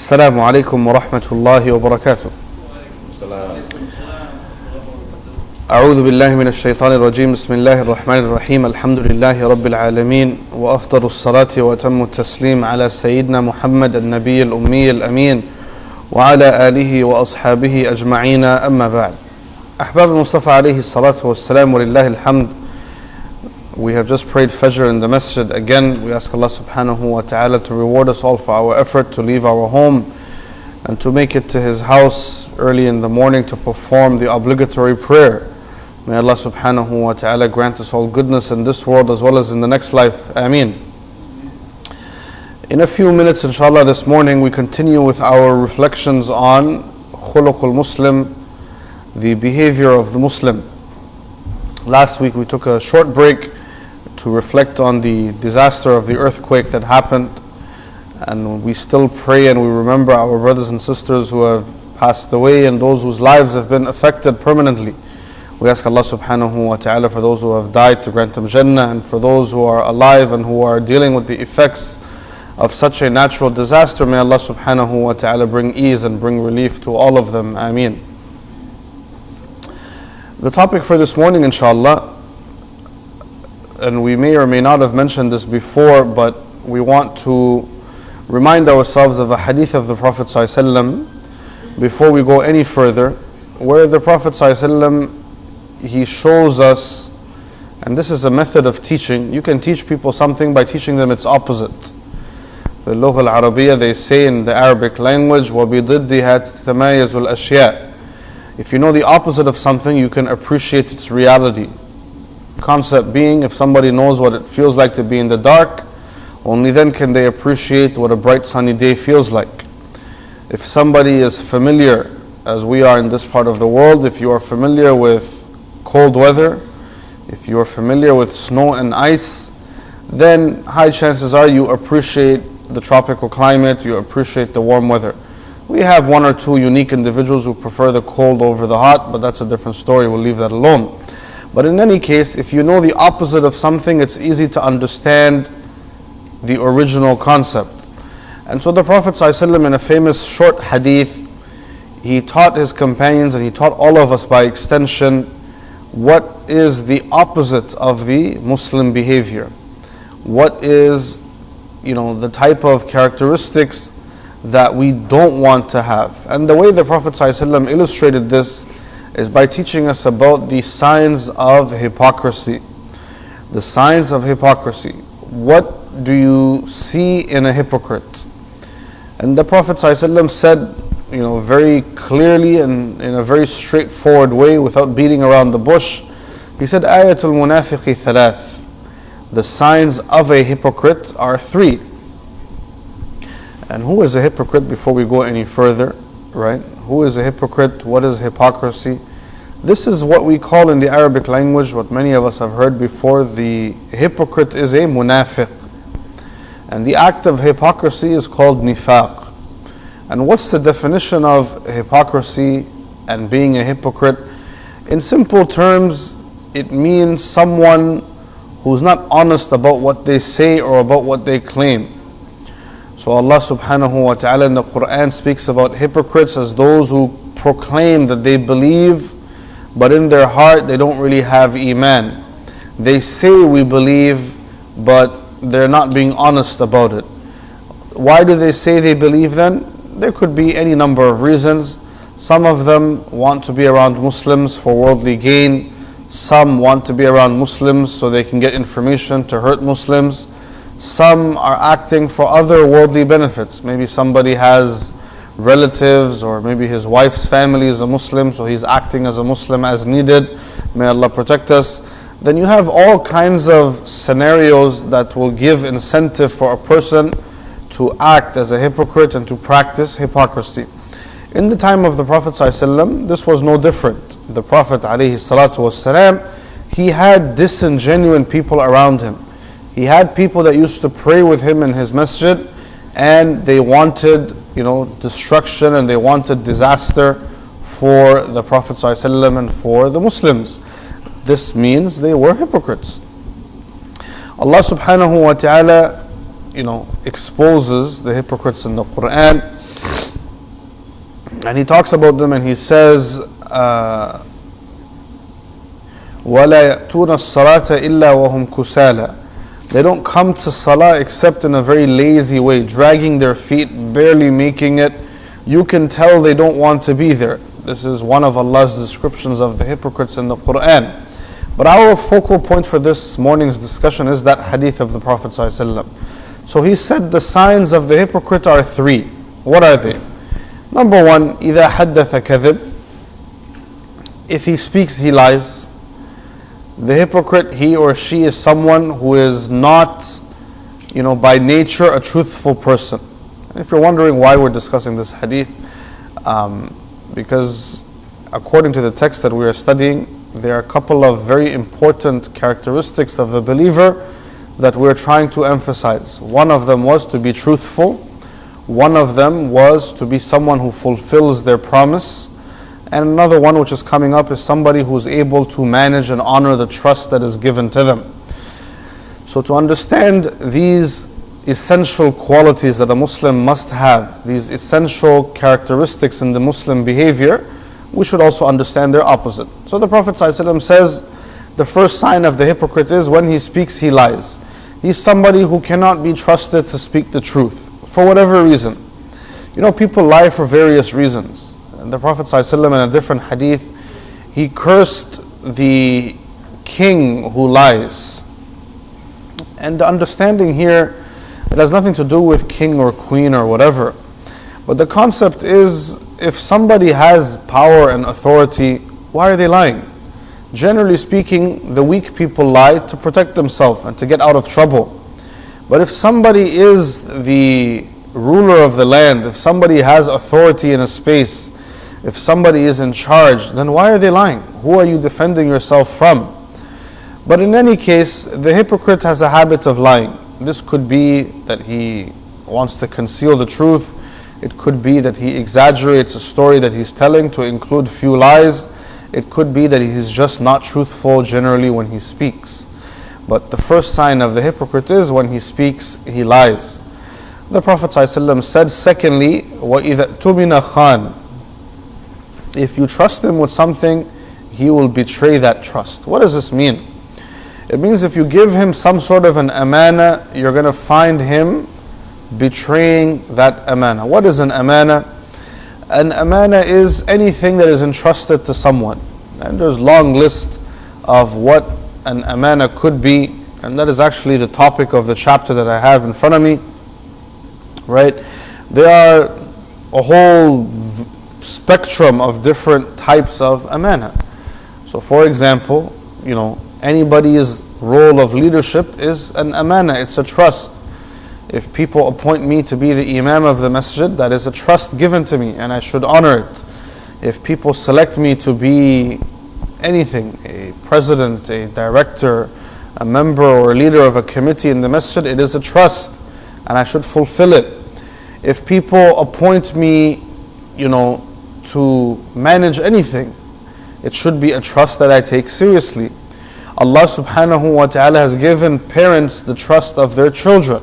السلام عليكم ورحمة الله وبركاته. أعوذ بالله من الشيطان الرجيم. بسم الله الرحمن الرحيم. الحمد لله رب العالمين، وأفضل الصلاة وأتم التسليم على سيدنا محمد النبي الأمي الأمين وعلى آله وأصحابه أجمعين. أما بعد. أحباب المصطفى عليه الصلاة والسلام ولله الحمد. We have just prayed Fajr in the masjid again. We ask Allah subhanahu wa ta'ala to reward us all for our effort to leave our home and to make it to His house early in the morning to perform the obligatory prayer. May Allah subhanahu wa ta'ala grant us all goodness in this world as well as in the next life. Ameen. In a few minutes, inshallah, this morning we continue with our reflections on khuluqul Muslim, the behavior of the Muslim. Last week we took a short break to reflect on the disaster of the earthquake that happened, and we still pray and we remember our brothers and sisters who have passed away and those whose lives have been affected permanently. We ask Allah subhanahu wa ta'ala for those who have died to grant them Jannah, and for those who are alive and who are dealing with the effects of such a natural disaster, may Allah subhanahu wa ta'ala bring ease and bring relief to all of them. Ameen. The topic for this morning, inshallah, and we may or may not have mentioned this before, but we want to remind ourselves of a hadith of the Prophet ﷺ before we go any further, where the Prophet ﷺ, he shows us, and this is a method of teaching. You can teach people something by teaching them its opposite. The Lugha al-Arabiya, they say in the Arabic language, وَبِضِدِّهَا تَتَمَيَّزُ الْأَشْيَاء. If you know the opposite of something, you can appreciate its reality. Concept being, if somebody knows what it feels like to be in the dark, only then can they appreciate what a bright sunny day feels like. If somebody is familiar, as we are in this part of the world, if you are familiar with cold weather, if you are familiar with snow and ice, then high chances are you appreciate the tropical climate, you appreciate the warm weather. We have one or two unique individuals who prefer the cold over the hot, but that's a different story, we'll leave that alone. But in any case, if you know the opposite of something, it's easy to understand the original concept. And so the Prophet ﷺ, in a famous short hadith, he taught his companions and he taught all of us by extension what is the opposite of the Muslim behavior. What is, the type of characteristics that we don't want to have. And the way the Prophet ﷺ illustrated this is by teaching us about the signs of hypocrisy. The signs of hypocrisy. What do you see in a hypocrite? And the Prophet ﷺ said, very clearly and in a very straightforward way, without beating around the bush, he said, Ayatul munafiqi thalath. The signs of a hypocrite are three. And who is a hypocrite before we go any further, right? Who is a hypocrite? What is hypocrisy? This is what we call in the Arabic language, what many of us have heard before, the hypocrite is a munafiq. And the act of hypocrisy is called nifaq. And what's the definition of hypocrisy and being a hypocrite? In simple terms, it means someone who's not honest about what they say or about what they claim. So Allah subhanahu wa ta'ala in the Quran speaks about hypocrites as those who proclaim that they believe, but in their heart they don't really have iman. They say we believe, but they're not being honest about it. Why do they say they believe then? There could be any number of reasons. Some of them want to be around Muslims for worldly gain. Some want to be around Muslims so they can get information to hurt Muslims. Some are acting for other worldly benefits. Maybe somebody has relatives, or maybe his wife's family is a Muslim, so he's acting as a Muslim as needed. May Allah protect us. Then you have all kinds of scenarios that will give incentive for a person to act as a hypocrite and to practice hypocrisy. In the time of the Prophet ﷺ, this was no different. The Prophet ﷺ, he had disingenuous people around him. He had people that used to pray with him in his masjid, and they wanted, destruction and they wanted disaster for the Prophet ﷺ and for the Muslims. This means they were hypocrites. Allah subhanahu wa ta'ala, exposes the hypocrites in the Quran. And he talks about them and he says, وَلَا يَأْتُونَ الصَّلَاةَ إِلَّا وَهُمْ كُسَالَى. They don't come to salah except in a very lazy way, dragging their feet, barely making it. You can tell they don't want to be there. This is one of Allah's descriptions of the hypocrites in the Quran. But our focal point for this morning's discussion is that hadith of the Prophet ﷺ. So he said the signs of the hypocrite are three. What are they? Number one, إِذَا حَدَّثَ كَذِبْ. If he speaks, he lies. The hypocrite, he or she is someone who is not, by nature a truthful person. And if you're wondering why we're discussing this hadith, because according to the text that we are studying, there are a couple of very important characteristics of the believer that we're trying to emphasize. One of them was to be truthful. One of them was to be someone who fulfills their promise. And another one which is coming up is somebody who is able to manage and honor the trust that is given to them. So to understand these essential qualities that a Muslim must have, these essential characteristics in the Muslim behavior, we should also understand their opposite. So the Prophet ﷺ says, the first sign of the hypocrite is when he speaks, he lies. He's somebody who cannot be trusted to speak the truth, for whatever reason. People lie for various reasons. And the Prophet ﷺ in a different hadith, he cursed the king who lies. And the understanding here, it has nothing to do with king or queen or whatever. But the concept is, if somebody has power and authority, why are they lying? Generally speaking, the weak people lie to protect themselves and to get out of trouble. But if somebody is the ruler of the land, if somebody has authority in a space, if somebody is in charge, then why are they lying? Who are you defending yourself from? But in any case, the hypocrite has a habit of lying. This could be that he wants to conceal the truth. It could be that he exaggerates a story that he's telling to include few lies. It could be that he's just not truthful generally when he speaks. But the first sign of the hypocrite is when he speaks, he lies. The Prophet ﷺ said, secondly, وَإِذَا اؤْتُمِنَ خَانَ. If you trust him with something, he will betray that trust. What does this mean? It means if you give him some sort of an amana, you're going to find him betraying that amana. What is an amana? An amana is anything that is entrusted to someone. And there's a long list of what an amana could be. And that is actually the topic of the chapter that I have in front of me. Right? There are a whole spectrum of different types of amana. So for example, anybody's role of leadership is an amana, it's a trust. If people appoint me to be the Imam of the masjid, that is a trust given to me and I should honor it. If people select me to be anything, a president, a director, a member or a leader of a committee in the masjid, it is a trust and I should fulfill it. If people appoint me, to manage anything, it should be a trust that I take seriously. Allah subhanahu wa ta'ala has given parents the trust of their children.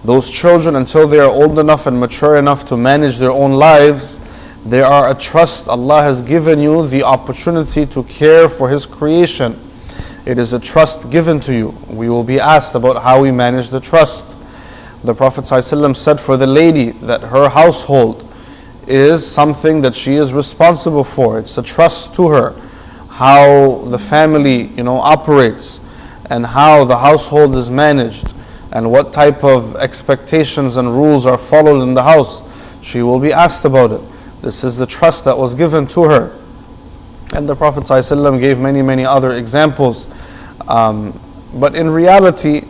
Those children, until they are old enough and mature enough to manage their own lives, they are a trust. Allah has given you the opportunity to care for His creation. It is a trust given to you. We will be asked about how we manage the trust. The Prophet ﷺ said for the lady that her household is something that she is responsible for. It's a trust to her. How the family, operates and how the household is managed and what type of expectations and rules are followed in the house. She will be asked about it. This is the trust that was given to her. And the Prophet ﷺ gave many, many other examples. But in reality,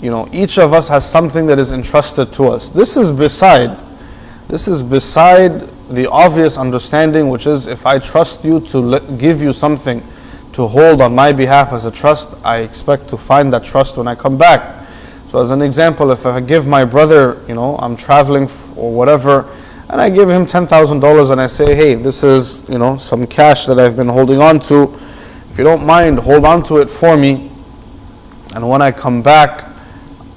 each of us has something that is entrusted to us. This is beside the obvious understanding, which is if I trust you to give you something to hold on my behalf as a trust, I expect to find that trust when I come back. So as an example, if I give my brother, I'm traveling or whatever, and I give him $10,000 and I say, hey, this is, some cash that I've been holding on to. If you don't mind, hold on to it for me. And when I come back,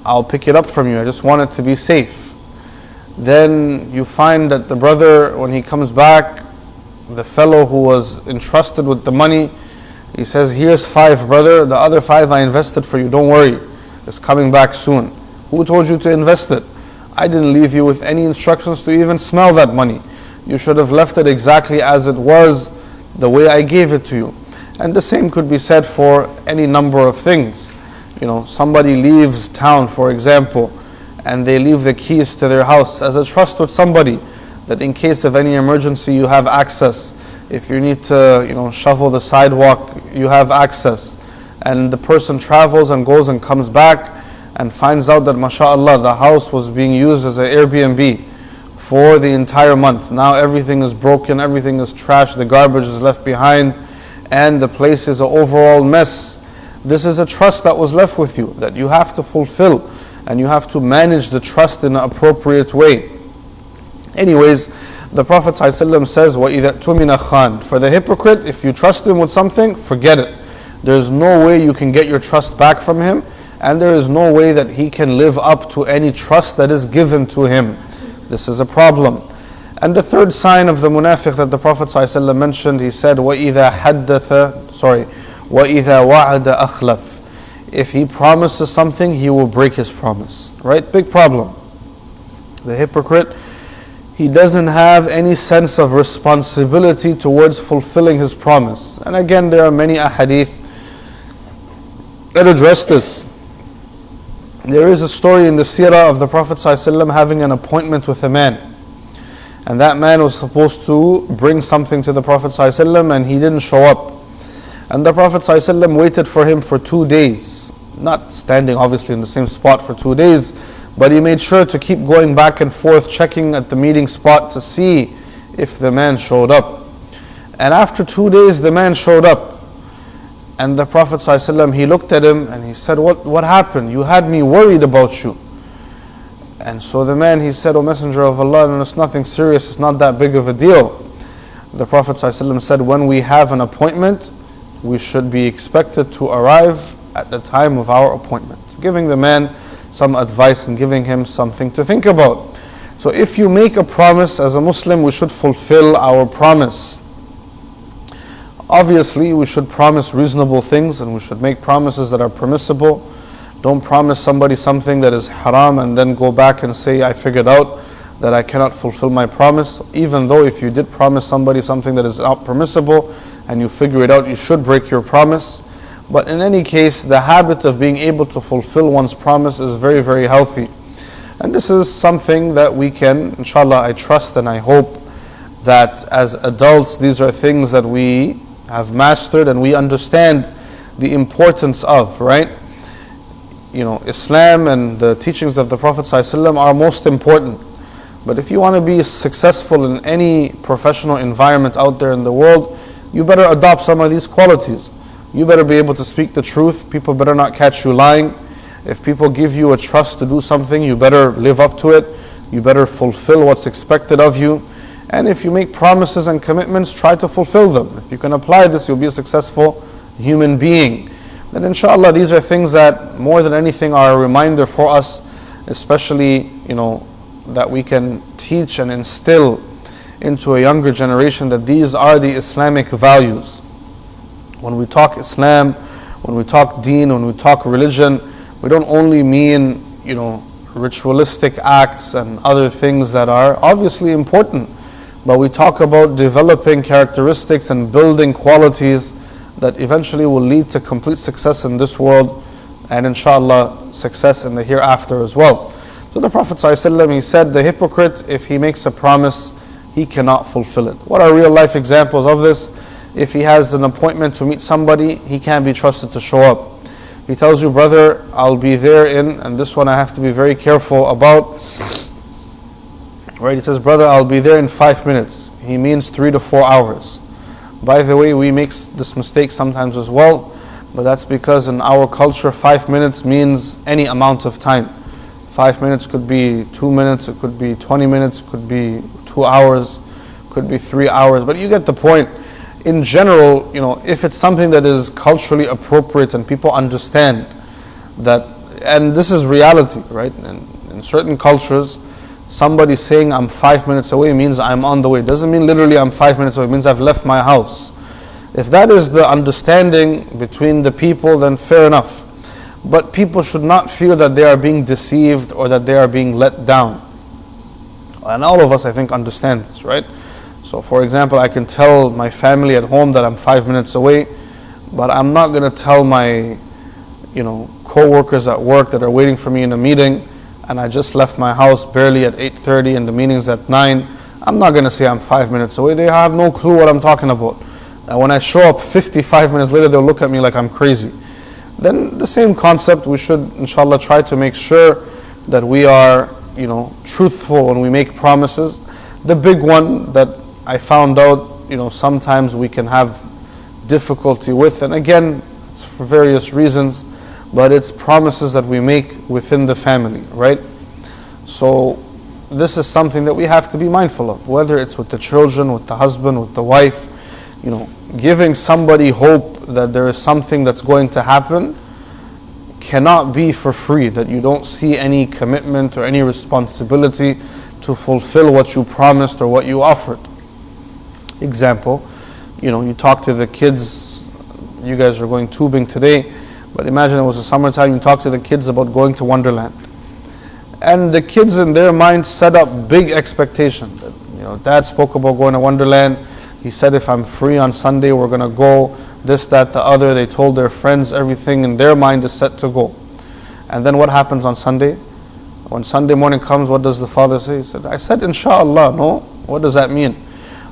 I'll pick it up from you. I just want it to be safe. then you find that the brother, when he comes back, the fellow who was entrusted with the money, he says, here's 5, brother, the other 5 I invested for you, don't worry, it's coming back soon. Who told you to invest it? I didn't leave you with any instructions to even smell that money. You should have left it exactly as it was, the way I gave it to you. And the same could be said for any number of things. Somebody leaves town, for example, and they leave the keys to their house as a trust with somebody, that in case of any emergency you have access. If you need to shovel the sidewalk, you have access. And the person travels and goes and comes back and finds out that mashallah the house was being used as an Airbnb for the entire month. Now everything is broken, everything is trashed, the garbage is left behind, and the place is an overall mess. This is a trust that was left with you that you have to fulfill, and you have to manage the trust in an appropriate way. Anyways, the Prophet ﷺ says, وَإِذَا تُمِنَ خَانٍ. For the hypocrite, if you trust him with something, forget it. There's no way you can get your trust back from him, and there is no way that he can live up to any trust that is given to him. This is a problem. And the third sign of the munafiq that the Prophet ﷺ mentioned, he said, وَإِذَا وَعَدَ أَخْلَفَ. If he promises something, he will break his promise. Right? Big problem. The hypocrite, he doesn't have any sense of responsibility towards fulfilling his promise. And again, there are many ahadith that address this. There is a story in the seerah of the Prophet ﷺ having an appointment with a man. And that man was supposed to bring something to the Prophet ﷺ, and he didn't show up. And the Prophet ﷺ waited for him for 2 days. Not standing obviously in the same spot for 2 days, but he made sure to keep going back and forth, checking at the meeting spot to see if the man showed up. And after 2 days, the man showed up. And the Prophet ﷺ, he looked at him and he said, what happened? You had me worried about you. And so the man, he said, O Messenger of Allah, no, it's nothing serious, it's not that big of a deal. The Prophet ﷺ said, when we have an appointment, we should be expected to arrive at the time of our appointment. Giving the man some advice and giving him something to think about. So if you make a promise as a Muslim, we should fulfill our promise. Obviously, we should promise reasonable things, and we should make promises that are permissible. Don't promise somebody something that is haram and then go back and say, I figured out that I cannot fulfill my promise. Even though if you did promise somebody something that is not permissible and you figure it out, you should break your promise. But in any case, the habit of being able to fulfill one's promise is very, very healthy. And this is something that we can, inshallah, I trust and I hope that as adults, these are things that we have mastered and we understand the importance of, right? Islam and the teachings of the Prophet ﷺ are most important. But if you want to be successful in any professional environment out there in the world, you better adopt some of these qualities. You better be able to speak the truth. People better not catch you lying. If people give you a trust to do something, you better live up to it. You better fulfill what's expected of you. And if you make promises and commitments, try to fulfill them. If you can apply this, you'll be a successful human being. Then inshallah, these are things that more than anything are a reminder for us, especially, that we can teach and instill into a younger generation that these are the Islamic values. When we talk Islam, when we talk deen, when we talk religion, we don't only mean, ritualistic acts and other things that are obviously important, but we talk about developing characteristics and building qualities that eventually will lead to complete success in this world and inshallah success in the hereafter as well. So the Prophet ﷺ, he said, the hypocrite, if he makes a promise, he cannot fulfill it. What are real life examples of this? If he has an appointment to meet somebody, he can't be trusted to show up. He tells you, brother, I'll be there and this one I have to be very careful about. Right? He says, brother, I'll be there in 5 minutes. He means 3 to 4 hours. By the way, we make this mistake sometimes as well, but that's because in our culture, 5 minutes means any amount of time. 5 minutes could be 2 minutes, it could be 20 minutes, it could be 2 hours, it could be 3 hours, but you get the point. In general, if it's something that is culturally appropriate and people understand that, and this is reality, right? And in certain cultures, somebody saying I'm 5 minutes away means I'm on the way. It doesn't mean literally I'm 5 minutes away. It means I've left my house. If that is the understanding between the people, then fair enough. But people should not feel that they are being deceived or that they are being let down. And all of us, I think, understand this, right? So for example, I can tell my family at home that I'm 5 minutes away, but I'm not going to tell my co-workers at work that are waiting for me in a meeting, and I just left my house barely at 8:30 and the meeting's at 9. I'm not going to say I'm 5 minutes away. They have no clue what I'm talking about. And when I show up 55 minutes later, they'll look at me like I'm crazy. Then the same concept, we should inshallah try to make sure that we are truthful when we make promises. The big one that I found out sometimes we can have difficulty with, and again it's for various reasons, but it's promises that we make within the family, right? So this is something that we have to be mindful of, whether it's with the children, with the husband, with the wife. Giving somebody hope that there is something that's going to happen cannot be for free, that you don't see any commitment or any responsibility to fulfill what you promised or what you offered. Example, you talk to the kids, you guys are going tubing today, but imagine it was the summertime, you talk to the kids about going to Wonderland. And the kids in their mind set up big expectations. That, Dad spoke about going to Wonderland. He said if I'm free on Sunday, we're going to go, this, that, the other. They told their friends, everything in their mind is set to go. And then what happens on Sunday? When Sunday morning comes, what does the father say? He said, I said inshallah. No, what does that mean?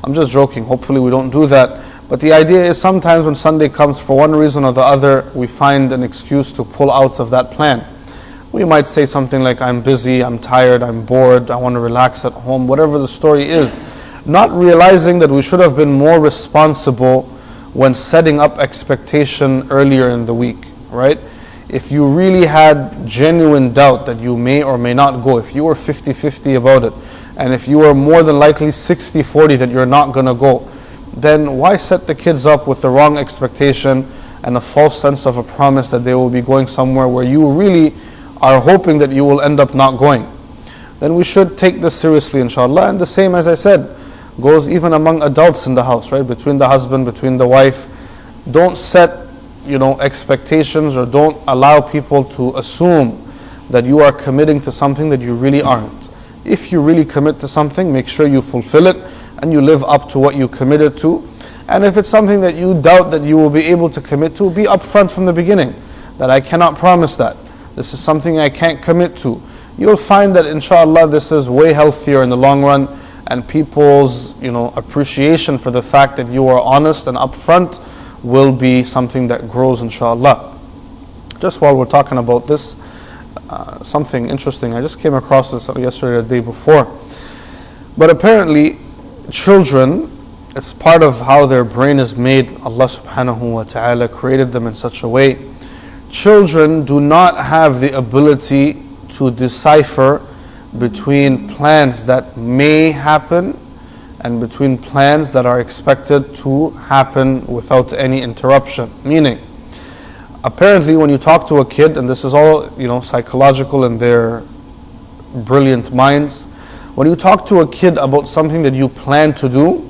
I'm just joking. Hopefully we don't do that. But the idea is sometimes when Sunday comes, for one reason or the other, we find an excuse to pull out of that plan. We might say something like, I'm busy, I'm tired, I'm bored, I want to relax at home, whatever the story is. Not realizing that we should have been more responsible when setting up expectation earlier in the week, right? If you really had genuine doubt that you may or may not go, if you were 50-50 about it, and if you were more than likely 60-40 that you're not going to go, then why set the kids up with the wrong expectation and a false sense of a promise that they will be going somewhere where you really are hoping that you will end up not going? Then we should take this seriously, inshallah. And the same, as I said, goes even among adults in the house, right? Between the husband, between the wife. Don't set, expectations, or don't allow people to assume that you are committing to something that you really aren't. If you really commit to something, make sure you fulfill it and you live up to what you committed to. And if it's something that you doubt that you will be able to commit to, be upfront from the beginning, that I cannot promise that. This is something I can't commit to. You'll find that inshallah this is way healthier in the long run, and people's appreciation for the fact that you are honest and upfront will be something that grows, inshallah. Just while we're talking about this, something interesting, I just came across this yesterday or the day before. But apparently children, it's part of how their brain is made. Allah subhanahu wa ta'ala created them in such a way. Children do not have the ability to decipher between plans that may happen and between plans that are expected to happen without any interruption. Meaning, apparently when you talk to a kid, and this is all psychological in their brilliant minds, when you talk to a kid about something that you plan to do,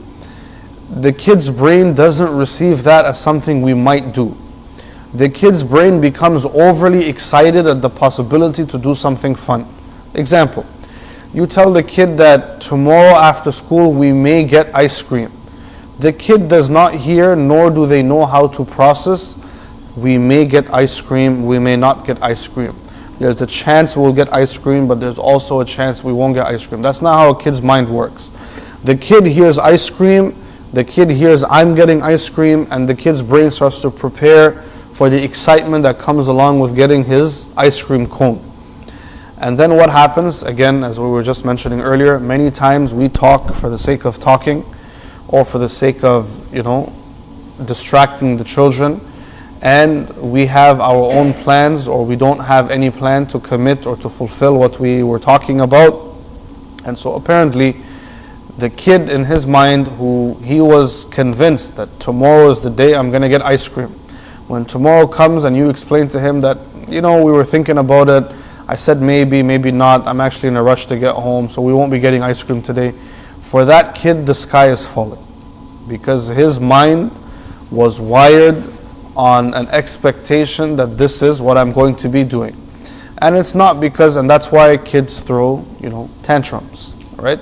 the kid's brain doesn't receive that as something we might do. The kid's brain becomes overly excited at the possibility to do something fun. Example, you tell the kid that tomorrow after school we may get ice cream. The kid does not hear, nor do they know how to process, we may get ice cream, we may not get ice cream. There's a chance we'll get ice cream, but there's also a chance we won't get ice cream. That's not how a kid's mind works. The kid hears ice cream, the kid hears I'm getting ice cream, and the kid's brain starts to prepare for the excitement that comes along with getting his ice cream cone. And then what happens, again, as we were just mentioning earlier, many times we talk for the sake of talking, or for the sake of, distracting the children, and we have our own plans, or we don't have any plan to commit or to fulfill what we were talking about. And so apparently, the kid in his mind, he was convinced that tomorrow is the day I'm going to get ice cream. When tomorrow comes and you explain to him that, we were thinking about it, I said maybe, maybe not, I'm actually in a rush to get home, so we won't be getting ice cream today. For that kid, the sky is falling, because his mind was wired on an expectation that this is what I'm going to be doing. And it's not because, and that's why kids throw, tantrums, right?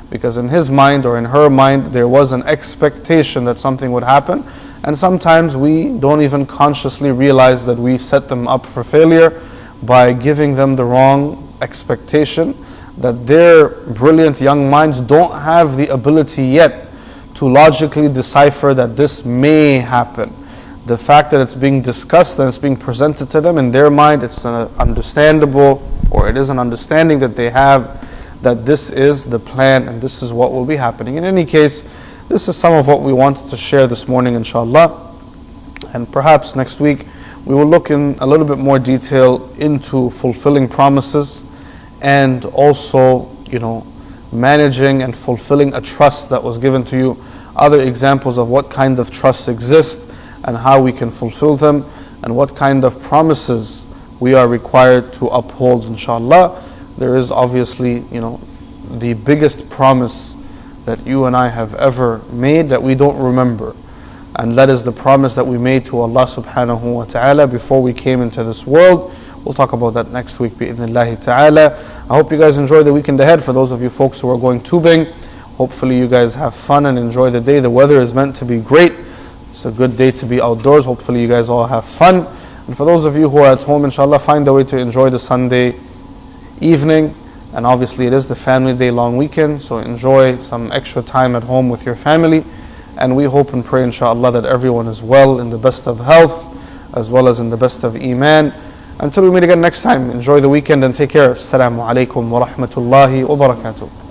Because in his mind or in her mind, there was an expectation that something would happen. And sometimes we don't even consciously realize that we set them up for failure by giving them the wrong expectation, that their brilliant young minds don't have the ability yet to logically decipher that this may happen. The fact that it's being discussed and it's being presented to them, in their mind it's an understandable, or it is an understanding that they have, that this is the plan and this is what will be happening. In any case, this is some of what we wanted to share this morning, inshallah. And perhaps next week we will look in a little bit more detail into fulfilling promises, and also, managing and fulfilling a trust that was given to you. Other examples of what kind of trusts exist and how we can fulfill them, and what kind of promises we are required to uphold, inshallah. There is obviously, the biggest promise that you and I have ever made that we don't remember. And that is the promise that we made to Allah subhanahu wa ta'ala before we came into this world. We'll talk about that next week, bi'idhnillahi ta'ala. I hope you guys enjoy the weekend ahead. For those of you folks who are going tubing, hopefully you guys have fun and enjoy the day. The weather is meant to be great. It's a good day to be outdoors. Hopefully you guys all have fun. And for those of you who are at home, inshallah, find a way to enjoy the Sunday evening. And obviously it is the family day long weekend, so enjoy some extra time at home with your family. And we hope and pray, inshallah, that everyone is well, in the best of health, as well as in the best of iman. Until we meet again next time, enjoy the weekend and take care. Assalamu alaikum wa rahmatullahi wa barakatuh.